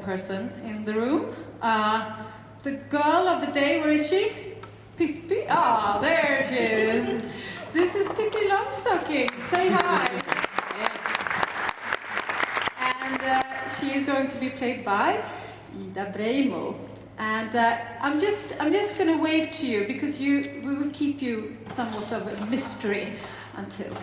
person in the room. The girl of the day, where is she? Pippi? Ah, there she is. This is Pippi Longstocking. Say hi. And she is going to be played by Ida Breimo. And I'm just going to wave to you because we will keep you somewhat of a mystery until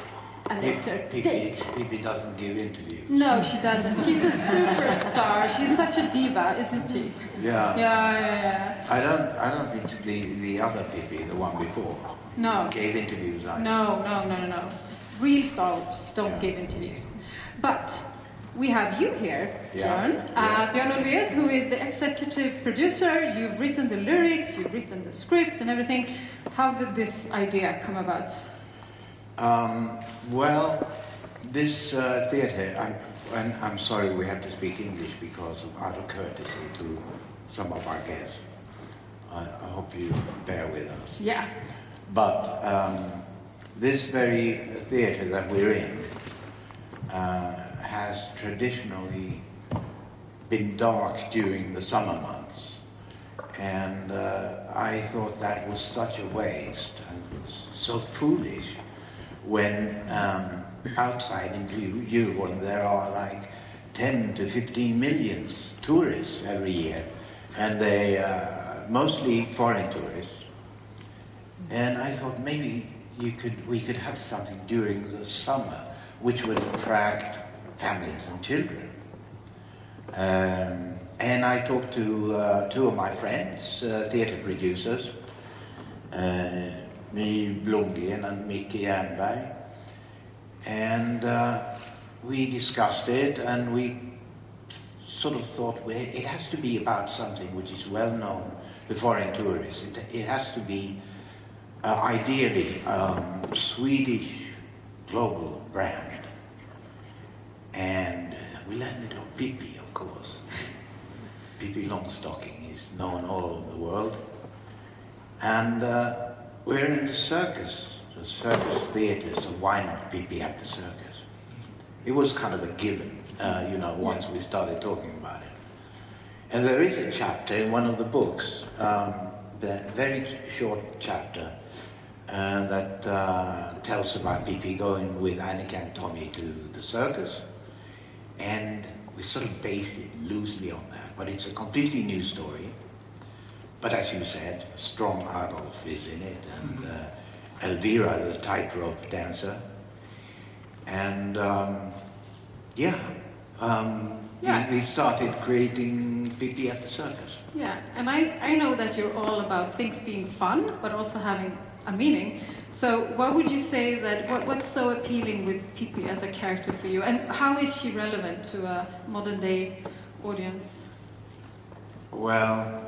a later date. Pippi doesn't give interviews. No, she doesn't. She's a superstar. She's such a diva, isn't she? Yeah. Yeah. I don't think the other Pippi, the one before, gave interviews either. No. Real stars don't give interviews. But we have you here, Björn. Björn Ulvaeus, who is the executive producer. You've written the lyrics, you've written the script and everything. How did this idea come about? Well, this theatre, I'm sorry we have to speak English because out of courtesy to some of our guests. I hope you bear with us. Yeah. But this very theatre that we're in has traditionally been dark during the summer months. And I thought that was such a waste and so foolish when outside in Djurgården there are like 10 to 15 million tourists every year, and they mostly foreign tourists. And I thought maybe we could have something during the summer which would attract families and children. And I talked to two of my friends, theatre producers, My Blomgren and Micke Jernberg, and we discussed it, and we sort of thought, well, it has to be about something which is well known, the foreign tourists. It has to be ideally Swedish global brand, and we landed on Pippi, of course. Pippi Longstocking is known all over the world, and we're in the Circus theatre, so why not Pippi at the Circus? It was kind of a given, once we started talking about it. And there is a chapter in one of the books, the very short chapter, that tells about Pippi going with Annika and Tommy to the circus. And we sort of based it loosely on that, but it's a completely new story. But as you said, strong Adolf is in it, and Elvira, the tightrope dancer. And we started creating Pippi at the Circus. Yeah, and I know that you're all about things being fun, but also having a meaning. So what would you say what's so appealing with Pippi as a character for you? And how is she relevant to a modern day audience? Well,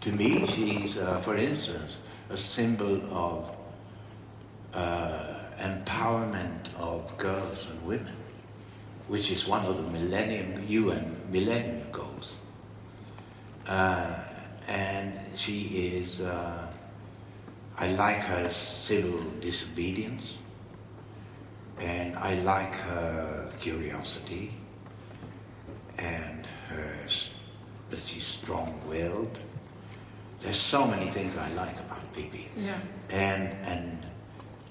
to me, she's, for instance, a symbol of empowerment of girls and women, which is one of the UN Millennium Goals. And she is, I like her civil disobedience, and I like her curiosity, and that she's strong-willed. There's so many things I like about Pippi. Yeah. And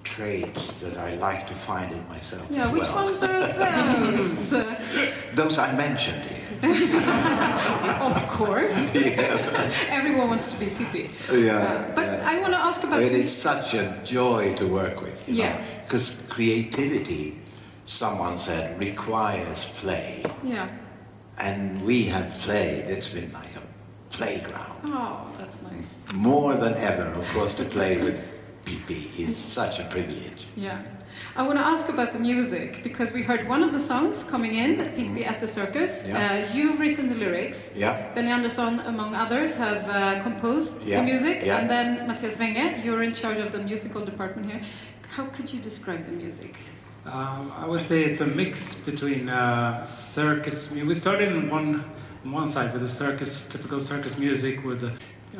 traits that I like to find in myself as well. Which ones are those? Those I mentioned here. Of course. Yes. Everyone wants to be Pippi. Yeah. But I want to ask about... It's such a joy to work with, you know, because creativity, someone said, requires play. Yeah. And we have played. It's been like a playground. Oh, that's nice. More than ever, of course, to play with Pippi is such a privilege. Yeah. I want to ask about the music, because we heard one of the songs coming in, Pippi at the Circus. Yeah. You've written the lyrics. Yeah. Benny Andersson, among others, have composed the music. Yeah. And then Mattias Wenge, you're in charge of the musical department here. How could you describe the music? I would say it's a mix between circus. We started on one side with the typical circus music.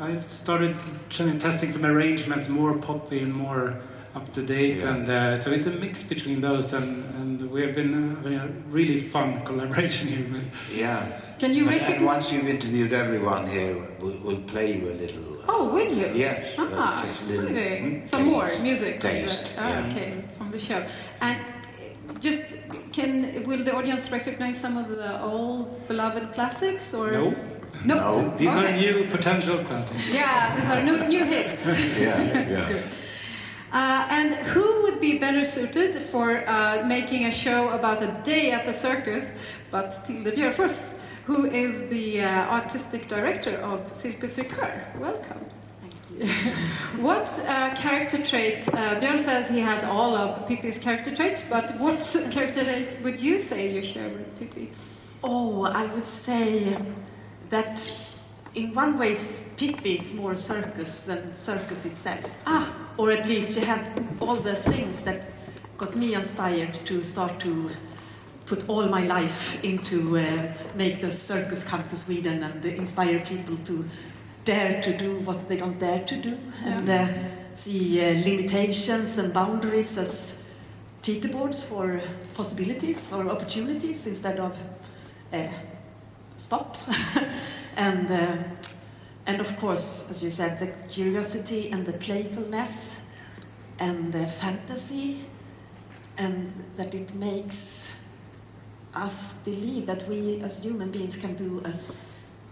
I started testing some arrangements, more poppy and more up to date, Yeah. and so it's a mix between those, and we have been having a really fun collaboration here. Yeah. Can you And recognize? once you've interviewed everyone here, we'll play you a little. Oh, will you? Yes. Ah, just a little exciting. Some more taste. music. Taste. Yeah. Okay, from the show. And just will the audience recognize some of the old beloved classics or? No, No. these are Okay. new potential classics. Yeah, these are new hits. Yeah. And who would be better suited for making a show about a day at the circus, but Tilde Björfors, who is the artistic director of Circus. Welcome. Thank you. What character trait, Björn says he has all of Pippi's character traits, but what character traits would you say you share with Pippi? Oh, I would say that in one way Pippi is more circus than circus itself. Or at least you have all the things that got me inspired to start to put all my life into make the circus come to Sweden and inspire people to dare to do what they don't dare to do, and see limitations and boundaries as teeterboards for possibilities or opportunities instead of stops. And of course, as you said, the curiosity and the playfulness and the fantasy, and that it makes us believe that we as human beings can do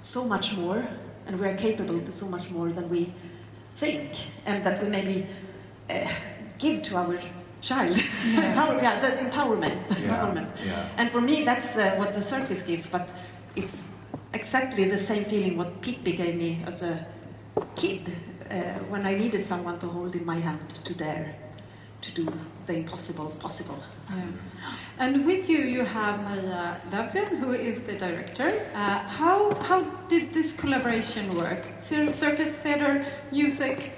so much more, and we are capable to so much more than we think, and that we maybe give to our child. That empowerment. Yeah. And for me, that's what the circus gives, but it's exactly the same feeling what Pippi gave me as a kid when I needed someone to hold in my hand to dare to do the impossible possible. Yeah. And with you, you have Maria Löfgren, who is the director. How did this collaboration work? Circus, theater, music?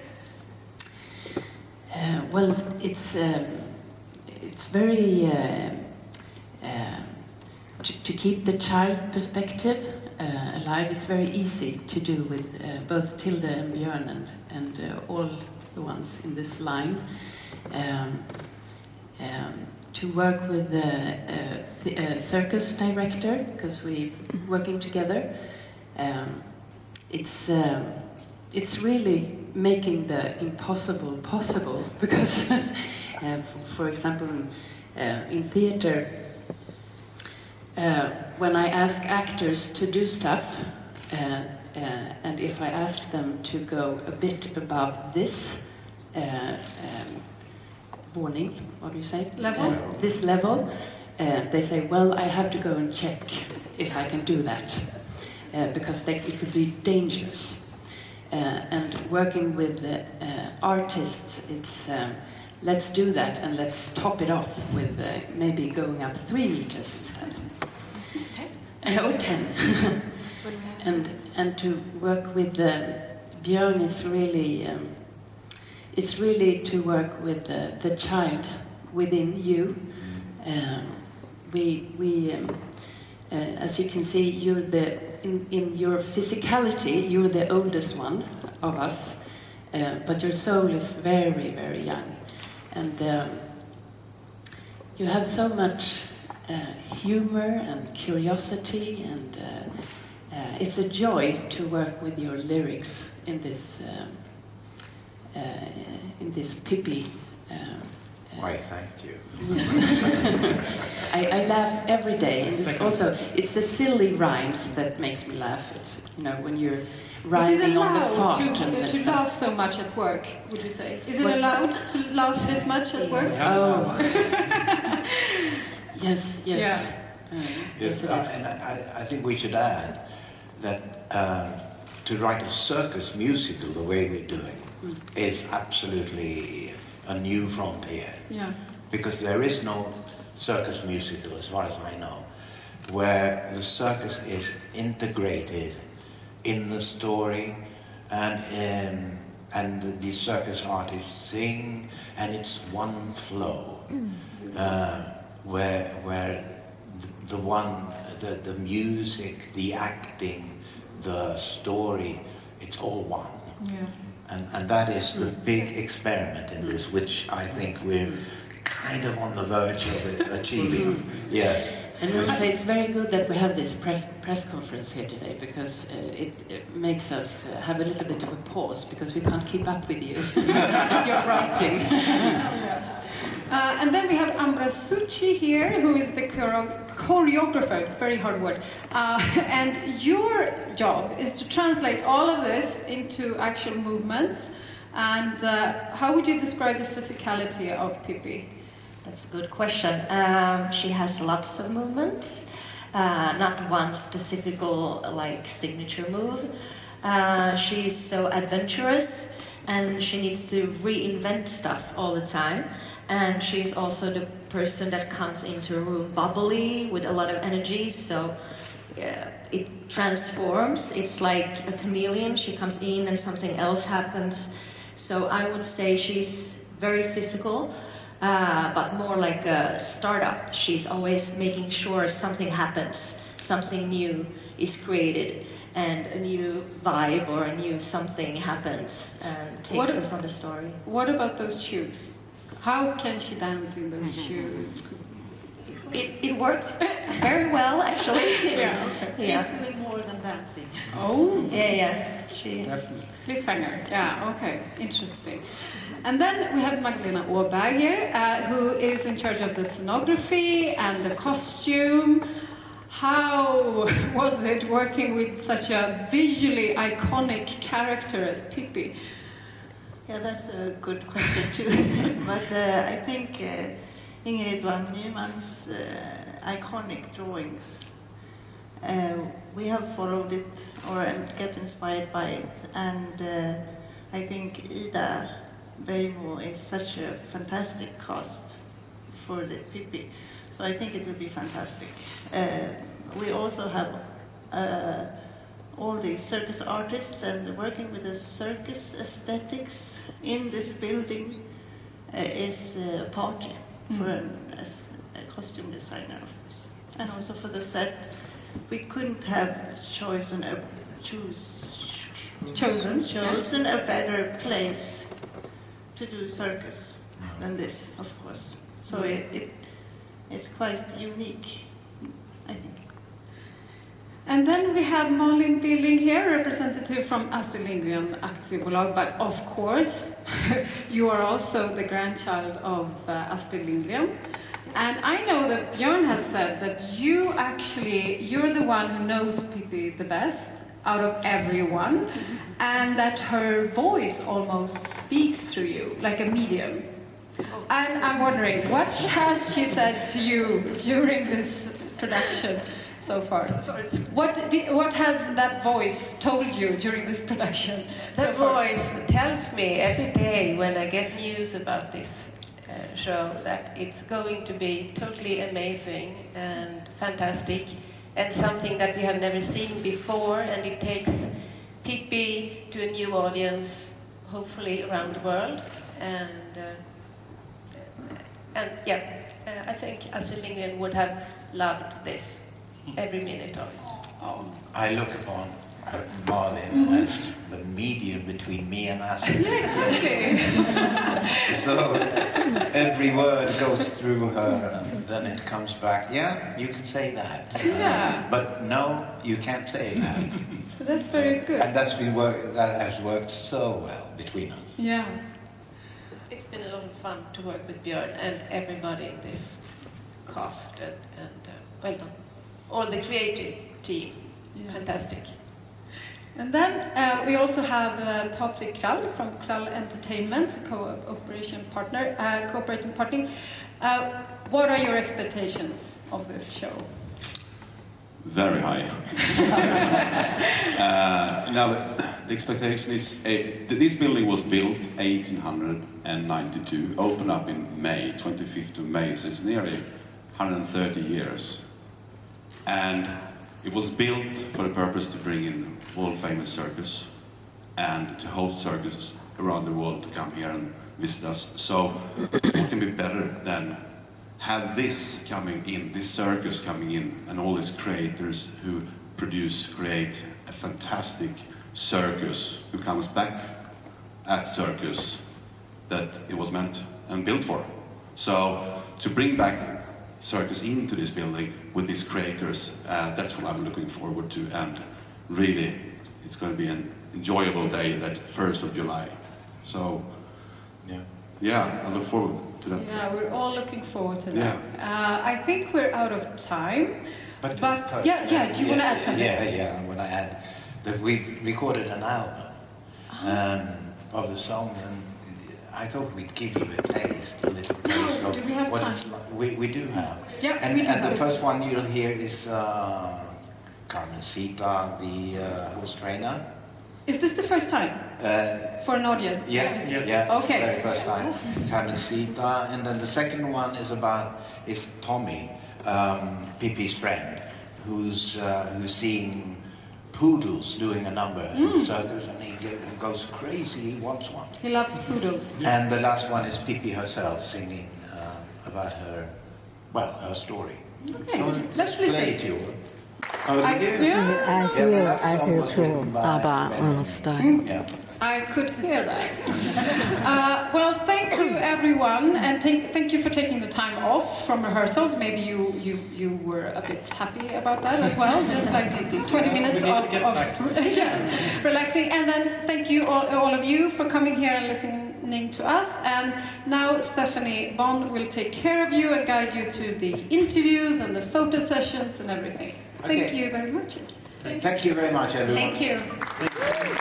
Well, it's very to keep the child perspective alive. It's very easy to do with both Tilde and Björn and all the ones in this line. To work with the circus director, because we're working together, it's really making the impossible possible, because for example in theater, when I ask actors to do stuff, and if I ask them to go a bit above this warning, what do you say? Level? This level, they say, well, I have to go and check if I can do that, because it could be dangerous. And working with artists, it's let's do that and let's top it off with maybe going up 3 meters instead. Or 10. and to work with Björn is really it's really to work with the child within you. As you can see, you're in your physicality, you're the oldest one of us, but your soul is very, very young, and you have so much humor and curiosity, and it's a joy to work with your lyrics in this Pippi. Why, thank you. I laugh every day. It's the silly rhymes that makes me laugh. It's when you're rhyming on the fart to laugh so much at work, would you say? Is it allowed to laugh this much at work? Oh. Yes. Yeah. Yes, it is. And I think we should add that to write a circus musical the way we're doing is absolutely a new frontier. Yeah. Because there is no circus musical, as far as I know, where the circus is integrated in the story, and the circus artists sing, and it's one flow, where the music, the acting, the story, it's all one. Yeah. And that is the big experiment in this, which I think we're kind of on the verge of achieving. Yeah. And I would say it's very good that we have this press conference here today, because it makes us have a little bit of a pause, because we can't keep up with you and your writing. And then we have Ambra Suchi here, who is the choreographer, very hard word. And your job is to translate all of this into actual movements. And how would you describe the physicality of Pippi? That's a good question. She has lots of movements, not one specific signature move. She's so adventurous, and she needs to reinvent stuff all the time. And she's also the person that comes into a room bubbly with a lot of energy, so it transforms. It's like a chameleon. She comes in and something else happens. So I would say she's very physical, but more like a startup. She's always making sure something happens, something new is created, and a new vibe or a new something happens and takes us on the story. What about those shoes? How can she dance in those shoes? It works very well, actually. Yeah, okay. She's doing more than dancing. Oh, Yeah. She Definitely. cliffhanger. Yeah, okay, interesting. And then we have Magdalena Åberg here, who is in charge of the scenography and the costume. How was it working with such a visually iconic character as Pippi? Yeah, that's a good question too. But I think Ingrid van Nyman's iconic drawings, we have followed it or get inspired by it. And I think Ida Beijmo is such a fantastic cast for the Pippi. So I think it will be fantastic. We also have all these circus artists, and working with the circus aesthetics in this building is a party for a costume designer, of course. And also for the set, we couldn't have chosen a better place to do circus than this, of course. So it's quite unique, I think. And then we have Malin Billing here, representative from Astrid Lindgren Aktiebolag, but of course, you are also the grandchild of Astrid Lindgren. And I know that Björn has said that you're the one who knows Pippi the best out of everyone, and that her voice almost speaks through you, like a medium. And I'm wondering, what has she said to you during this production so far? What has that voice told you during this production? That voice tells me every day when I get news about this show that it's going to be totally amazing and fantastic and something that we have never seen before, and it takes Pippi to a new audience, hopefully around the world. I think Astrid Lindgren would have loved this, every minute of it. I look upon Malin as the medium between me and Astrid. Yeah, exactly. So every word goes through her, and then it comes back. Yeah, you can say that. Yeah. But no, you can't say that. That's very good. And that has worked so well between us. Yeah. It's been a lot of fun to work with Björn and everybody in this cast, and well done. All the creative team, fantastic. And then we also have Patrik Krall from Krall Entertainment, cooperating partner. What are your expectations of this show? Very high. Now, the expectation is this building was built 1892, opened up in May, 25th of May, so it's nearly 130 years. And it was built for the purpose to bring in world-famous circus and to host circus around the world to come here and visit us. So what can be better than have this coming in, this circus coming in, and all these creators who create a fantastic circus who comes back at Circus that it was meant and built for. So to bring back Circus into this building with these creators, that's what I'm looking forward to, and really it's going to be an enjoyable day, that 1st of July. So yeah, I look forward to that. Yeah, we're all looking forward to that. I think we're out of time. But do you want to add something? Yeah, I want to add that we recorded an album of the song, and I thought we'd give you a little taste of do we have what time? it's like. We do have. Yeah, and, we do and have. the first one you'll hear is Carmencita, the horse trainer. Is this the first time for an audience? Yeah, Okay. very first time. Carmencita, and then the second one is Tommy, Pippi's friend, who's seeing poodles doing a number in the circus, and he goes crazy. He wants one. He loves poodles. And the last one is Pippi herself singing about her story. Okay, So let's play listen. it to you. I feel too ABBA on style. Yeah. I could hear that. Well, thank you everyone, and thank you for taking the time off from rehearsals. Maybe you were a bit happy about that as well, just like 20 minutes of yes, relaxing. And then thank you all of you for coming here and listening to us. And now Stephanie Bond will take care of you and guide you to the interviews and the photo sessions and everything. Thank you very much. Thank you very much, everyone. Thank you.